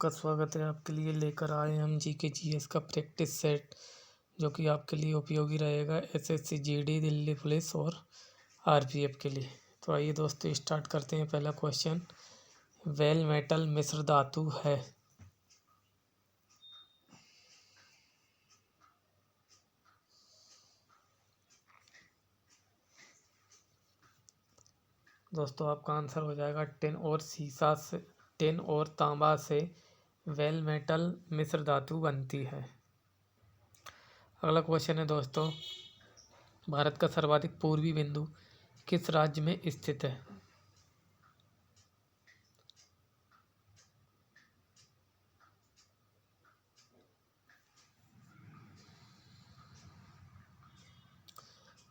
आपका स्वागत है। आपके लिए लेकर आए हम जीके जीएस का प्रैक्टिस सेट, जो कि आपके लिए उपयोगी रहेगा एसएससी जीडी, दिल्ली पुलिस और आरपीएफ के लिए। तो आइए दोस्तों स्टार्ट करते हैं। पहला क्वेश्चन, वेल मेटल मिश्र धातु है। दोस्तों आपका आंसर हो जाएगा टिन और तांबा से वेल मेटल मिश्र धातु बनती है। अगला क्वेश्चन है दोस्तों, भारत का सर्वाधिक पूर्वी बिंदु किस राज्य में स्थित है?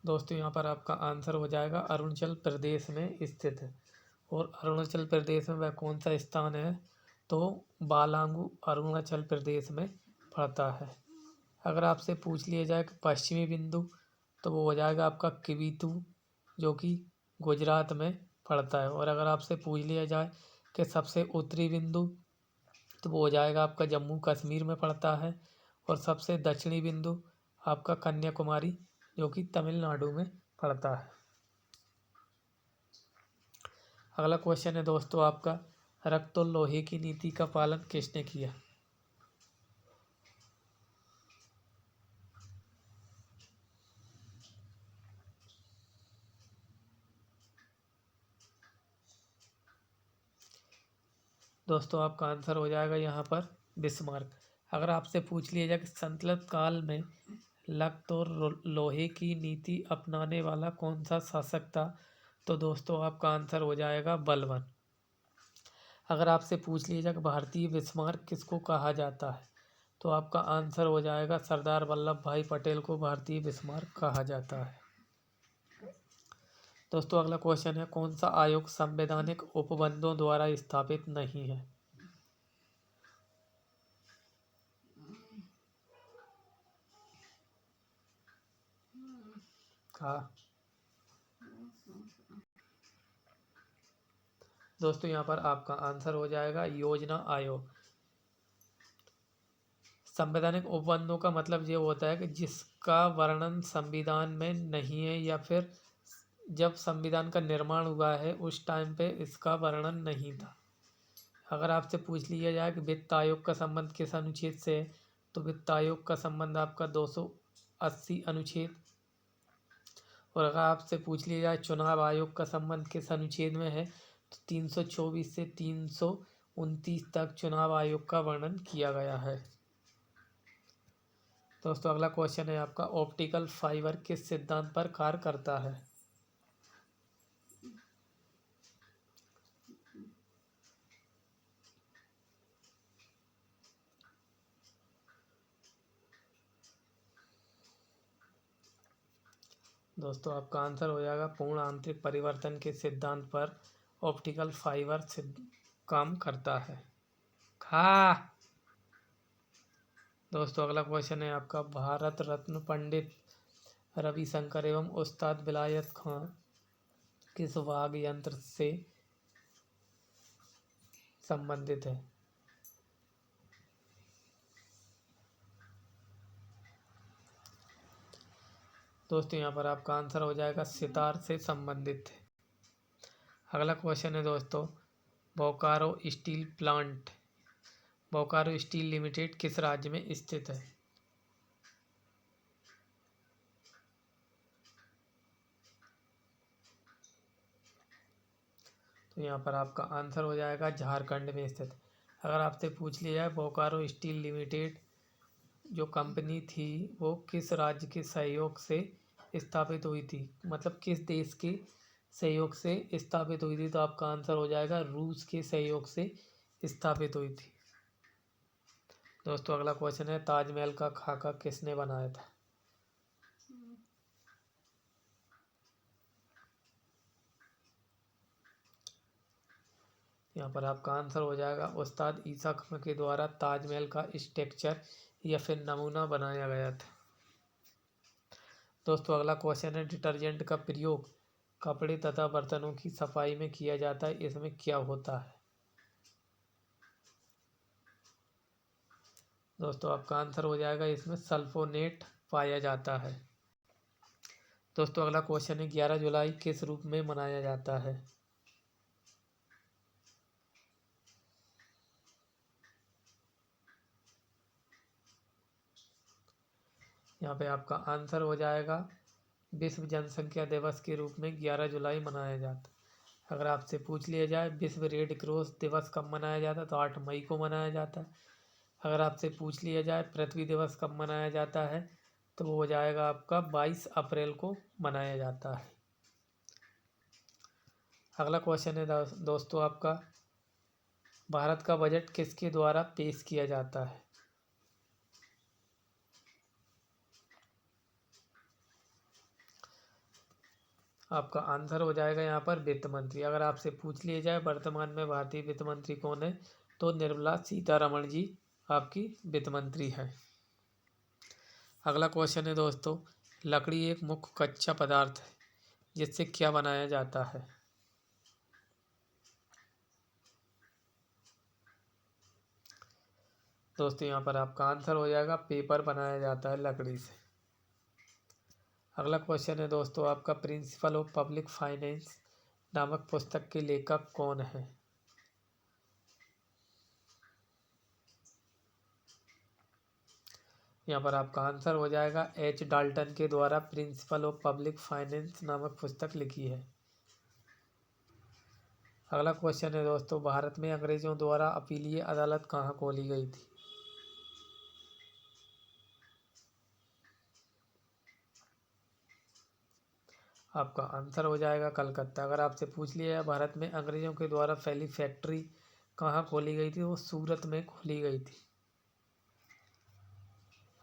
दोस्तों यहाँ पर आपका आंसर हो जाएगा अरुणाचल प्रदेश में स्थित है। और अरुणाचल प्रदेश में वह कौन सा स्थान है? तो बालांगू अरुणाचल प्रदेश में पड़ता है। अगर आपसे पूछ लिया जाए कि पश्चिमी बिंदु, तो वो हो जाएगा आपका किबिथु, जो कि गुजरात में पड़ता है। और अगर आपसे पूछ लिया जाए कि सबसे उत्तरी बिंदु, तो वो हो जाएगा आपका जम्मू कश्मीर में पड़ता है। और सबसे दक्षिणी बिंदु आपका कन्याकुमारी, जो कि तमिलनाडु में पड़ता है। अगला क्वेश्चन है दोस्तों आपका, रक्त और लोहे की नीति का पालन किसने किया? दोस्तों आपका आंसर हो जाएगा यहाँ पर बिस्मार्क। अगर आपसे पूछ लिया जाए कि संतुलित काल में रक्त और लोहे की नीति अपनाने वाला कौन सा शासक था, तो दोस्तों आपका आंसर हो जाएगा बलबन। अगर आपसे पूछ लिया जाए कि भारतीय बिस्मार्क किसको कहा जाता है, तो आपका आंसर हो जाएगा सरदार वल्लभ भाई पटेल को भारतीय बिस्मार्क कहा जाता है। दोस्तों अगला क्वेश्चन है, कौन सा आयोग संवैधानिक उपबंधों द्वारा स्थापित नहीं है? दोस्तों यहाँ पर आपका आंसर हो जाएगा योजना आयोग। संवैधानिक उपबंधों का मतलब ये होता है कि जिसका वर्णन संविधान में नहीं है, या फिर जब संविधान का निर्माण हुआ है उस टाइम पे इसका वर्णन नहीं था। अगर आपसे पूछ लिया जाए कि वित्त आयोग का संबंध किस अनुच्छेद से है, तो वित्त आयोग का संबंध आपका 280 अनुच्छेद। और अगर आपसे पूछ लिया जाए चुनाव आयोग का संबंध किस अनुच्छेद में है, तो 324 से 329 तक चुनाव आयोग का वर्णन किया गया है। दोस्तों अगला क्वेश्चन है आपका, ऑप्टिकल फाइबर किस सिद्धांत पर कार्य करता है? दोस्तों आपका आंसर हो जाएगा पूर्ण आंतरिक परिवर्तन के सिद्धांत पर ऑप्टिकल फाइबर काम करता है। दोस्तों अगला क्वेश्चन है आपका, भारत रत्न पंडित रविशंकर एवं उस्ताद विलायत खान किस वाद्य यंत्र से संबंधित है? दोस्तों यहाँ पर आपका आंसर हो जाएगा सितार से संबंधित है। अगला क्वेश्चन है दोस्तों, बोकारो स्टील लिमिटेड किस राज्य में स्थित है? तो यहाँ पर आपका आंसर हो जाएगा झारखंड में स्थित। अगर आपसे पूछ लिया जाए बोकारो स्टील लिमिटेड जो कंपनी थी वो किस राज्य के सहयोग से स्थापित हुई थी, मतलब किस देश के सहयोग से स्थापित हुई थी, तो आपका आंसर हो जाएगा रूस के सहयोग से स्थापित हुई थी। दोस्तों अगला क्वेश्चन है, ताजमहल का खाका किसने बनाया था? यहाँ पर आपका आंसर हो जाएगा उस्ताद ईसा खान के द्वारा ताजमहल का स्ट्रक्चर या फिर नमूना बनाया गया था। दोस्तों अगला क्वेश्चन है, डिटर्जेंट का प्रयोग कपड़े तथा बर्तनों की सफाई में किया जाता है, इसमें क्या होता है? दोस्तों आपका आंसर हो जाएगा इसमें सल्फोनेट पाया जाता है। दोस्तों अगला क्वेश्चन है 11 जुलाई किस रूप में मनाया जाता है? यहाँ पे आपका आंसर हो जाएगा विश्व जनसंख्या दिवस के रूप में 11 जुलाई मनाया जाता है। अगर आपसे पूछ लिया जाए विश्व रेड क्रॉस दिवस कब मनाया जाता है तो 8 मई को मनाया जाता है। अगर आपसे पूछ लिया जाए पृथ्वी दिवस कब मनाया जाता है तो वो हो जाएगा आपका 22 अप्रैल को मनाया जाता है। अगला क्वेश्चन है दोस्तों आपका भारत का बजट किसके द्वारा पेश किया जाता है? आपका आंसर हो जाएगा यहाँ पर वित्त मंत्री। अगर आपसे पूछ लिया जाए वर्तमान में भारतीय वित्त मंत्री कौन है तो निर्मला सीतारमण जी आपकी वित्त मंत्री है। अगला क्वेश्चन है दोस्तों लकड़ी एक मुख्य कच्चा पदार्थ है जिससे क्या बनाया जाता है? दोस्तों यहाँ पर आपका आंसर हो जाएगा पेपर बनाया जाता है लकड़ी से। अगला क्वेश्चन है दोस्तों आपका प्रिंसिपल ऑफ पब्लिक फाइनेंस नामक पुस्तक के लेखक कौन है? यहाँ पर आपका आंसर हो जाएगा एच डाल्टन के द्वारा प्रिंसिपल ऑफ पब्लिक फाइनेंस नामक पुस्तक लिखी है। अगला क्वेश्चन है दोस्तों भारत में अंग्रेजों द्वारा अपीलीय अदालत कहाँ खोली गई थी? आपका आंसर हो जाएगा कलकत्ता। अगर आपसे पूछ लिया है भारत में अंग्रेजों के द्वारा पहली फैक्ट्री कहाँ खोली गई थी वो सूरत में खोली गई थी।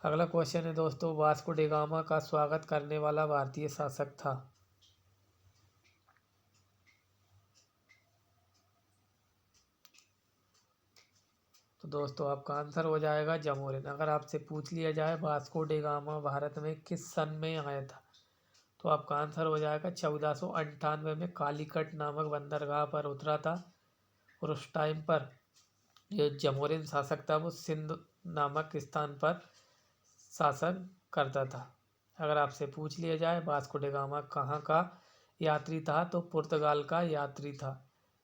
अगला क्वेश्चन है दोस्तों वास्को डी गामा का स्वागत करने वाला भारतीय शासक था? तो दोस्तों आपका आंसर हो जाएगा जमोरिन। अगर आपसे पूछ लिया जाए वास्को डी गामा भारत में किस सन में आया था तो आपका आंसर हो जाएगा 1498 में कालीकट नामक बंदरगाह पर उतरा था और उस टाइम पर जो जमोरिन शासक था वो सिंध नामक स्थान पर शासन करता था। अगर आपसे पूछ लिया जाए वास्को डी गामा कहाँ का यात्री था तो पुर्तगाल का यात्री था।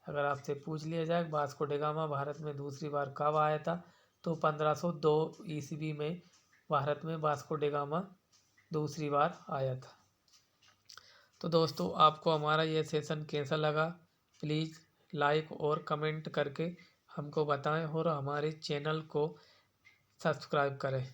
अगर आपसे पूछ लिया जाए वास्को डी गामा भारत में दूसरी बार कब आया था तो 1502 ईस्वी में भारत में वास्को डी गामा दूसरी बार आया था। तो दोस्तों आपको हमारा ये सेशन कैसा लगा प्लीज़ लाइक और कमेंट करके हमको बताएं और हमारे चैनल को सब्सक्राइब करें।